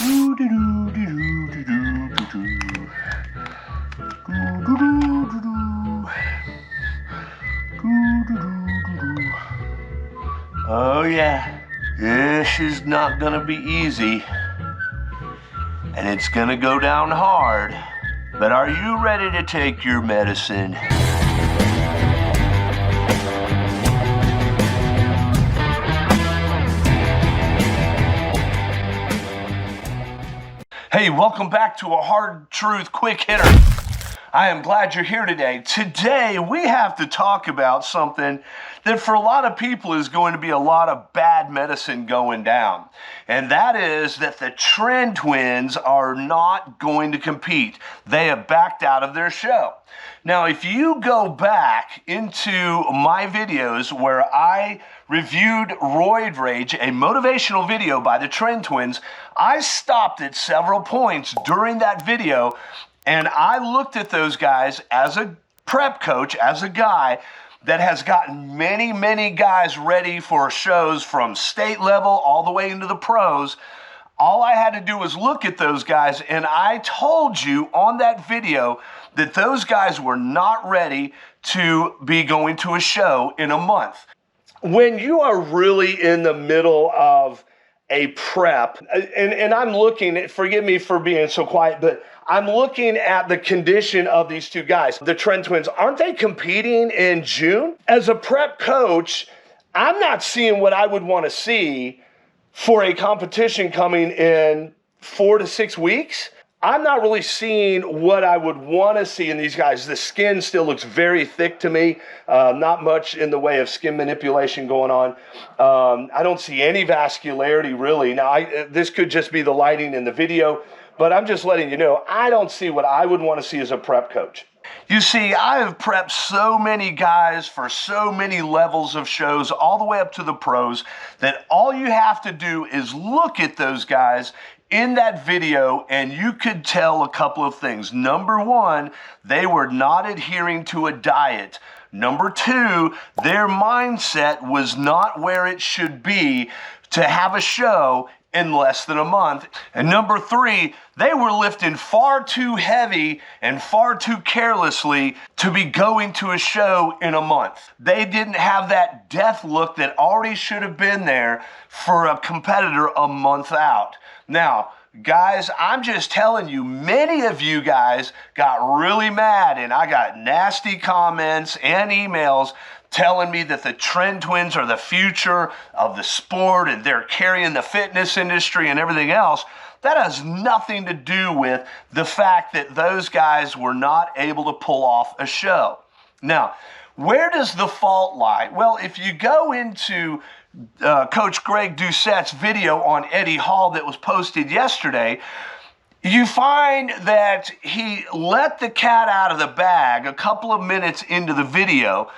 Oh yeah, this is not gonna be easy, and it's gonna go down hard, but are you ready to take your medicine? Hey, welcome back to a Hard Truth Quick Hitter. I am glad you're here today. Today, we have to talk about something that for a lot of people is going to be a lot of bad medicine going down. And that is that the Tren twins are not going to compete. They have backed out of their show. Now, if you go back into my videos where I reviewed Roid Rage, a motivational video by the Tren twins, I stopped at several points during that video and I looked at those guys as a prep coach, as a guy that has gotten many, many guys ready for shows from state level all the way into the pros. All I had to do was look at those guys, and I told you on that video that those guys were not ready to be going to a show in a month. When you are really in the middle of a prep, and I'm looking at, forgive me for being so quiet, but I'm looking at the condition of these two guys. The Tren twins, aren't they competing in June? As a prep coach, I'm not seeing what I would want to see for a competition coming in 4 to 6 weeks. I'm not really seeing what I would want to see in these guys. The skin still looks very thick to me. Not much in the way of skin manipulation going on. I don't see any vascularity really. Now, this could just be the lighting in the video, but I'm just letting you know, I don't see what I would want to see as a prep coach. You see, I have prepped so many guys for so many levels of shows, all the way up to the pros, that all you have to do is look at those guys in that video and you could tell a couple of things. Number one, they were not adhering to a diet. Number two, their mindset was not where it should be to have a show in less than a month. And number three, they were lifting far too heavy and far too carelessly to be going to a show in a month. They didn't have that death look that already should have been there for a competitor a month out. Now, guys, I'm just telling you, many of you guys got really mad and I got nasty comments and emails telling me that the Tren twins are the future of the sport and they're carrying the fitness industry and everything else. That has nothing to do with the fact that those guys were not able to pull off a show. Now, where does the fault lie? Well, if you go into Coach Greg Doucette's video on Eddie Hall that was posted yesterday, you find that he let the cat out of the bag a couple of minutes into the video,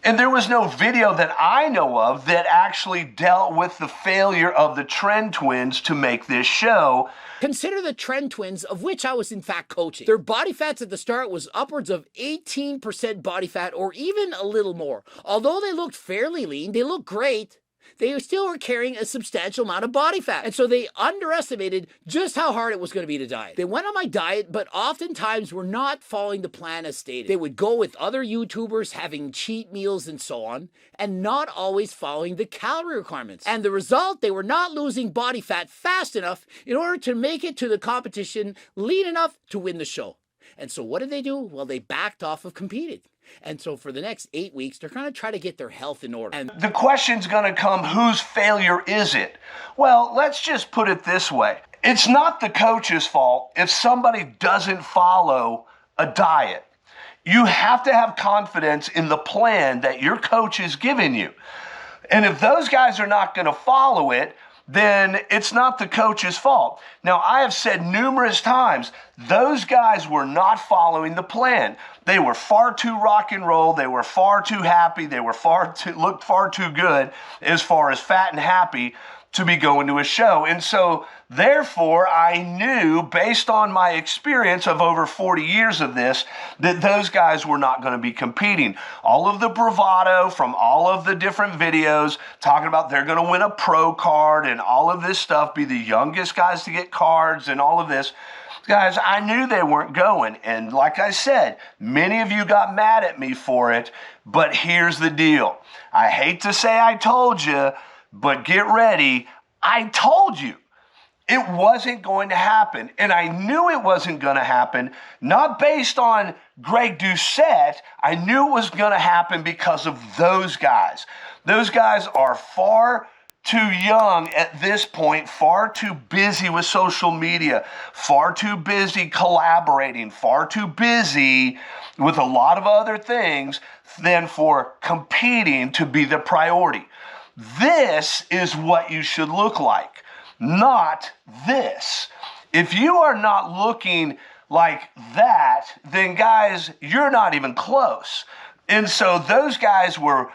and there was no video that I know of that actually dealt with the failure of the Tren twins to make this show. Consider the Tren twins, of which I was in fact coaching. Their body fats at the start was upwards of 18% body fat or even a little more. Although they looked fairly lean, they looked great, they still were carrying a substantial amount of body fat. And so they underestimated just how hard it was going to be to diet. They went on my diet, but oftentimes were not following the plan as stated. They would go with other YouTubers having cheat meals and so on, and not always following the calorie requirements. And the result, they were not losing body fat fast enough in order to make it to the competition lean enough to win the show. And so what did they do? Well, they backed off of competing. And so for the next 8 weeks, they're going to try to get their health in order. And the question's going to come, whose failure is it? Well, let's just put it this way. It's not the coach's fault if somebody doesn't follow a diet. You have to have confidence in the plan that your coach is giving you. And if those guys are not going to follow it, then it's not the coach's fault. Now, I have said numerous times, those guys were not following the plan. They were far too rock and roll. They were far too happy. They were looked far too good as far as fat and happy to be going to a show. And so therefore I knew, based on my experience of over 40 years of this, that those guys were not going to be competing. All of the bravado from all of the different videos talking about they're going to win a pro card and all of this stuff, be the youngest guys to get cards and all of this. Guys, I knew they weren't going. And like I said, many of you got mad at me for it, but here's the deal. I hate to say I told you, but get ready. I told you it wasn't going to happen. And I knew it wasn't going to happen, not based on Greg Doucette. I knew it was going to happen because of those guys. Those guys are far too young at this point, far too busy with social media, far too busy collaborating, far too busy with a lot of other things than for competing to be the priority. This is what you should look like, not this. If you are not looking like that, then guys, you're not even close. And so those guys were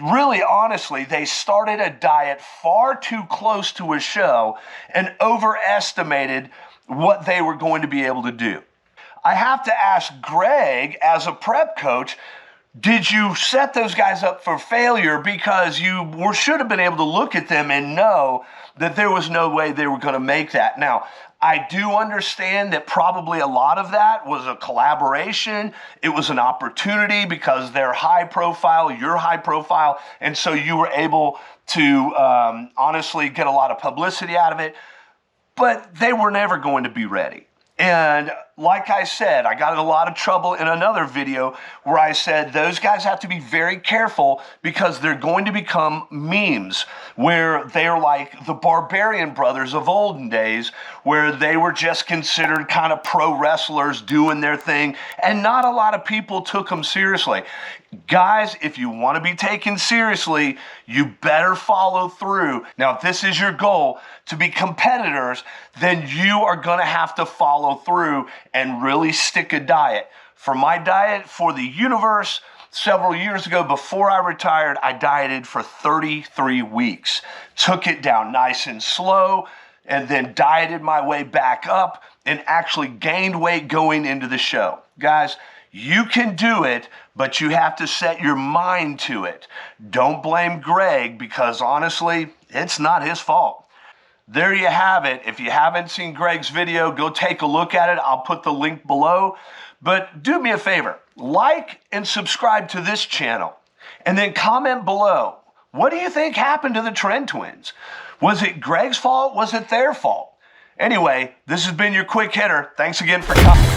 really, honestly, they started a diet far too close to a show and overestimated what they were going to be able to do. I have to ask Greg, as a prep coach, did you set those guys up for failure because you should have been able to look at them and know that there was no way they were going to make that? Now, I do understand that probably a lot of that was a collaboration. It was an opportunity because they're high profile, you're high profile, and so you were able to honestly get a lot of publicity out of it, but they were never going to be ready. And like I said, I got in a lot of trouble in another video where I said those guys have to be very careful because they're going to become memes, where they're like the Barbarian Brothers of olden days, where they were just considered kind of pro wrestlers doing their thing, and not a lot of people took them seriously. Guys, if you want to be taken seriously, you better follow through. Now, if this is your goal to be competitors, then you are going to have to follow through and really stick a diet. For my diet for the universe, several years ago, before I retired, I dieted for 33 weeks. Took it down nice and slow, and then dieted my way back up and actually gained weight going into the show. Guys, you can do it, but you have to set your mind to it. Don't blame Greg because honestly, it's not his fault. There you have it. If you haven't seen Greg's video, go take a look at it. I'll put the link below. But do me a favor, like and subscribe to this channel, and then comment below. What do you think happened to the Tren twins? Was it Greg's fault? Was it their fault? Anyway, this has been your quick hitter. Thanks again for coming.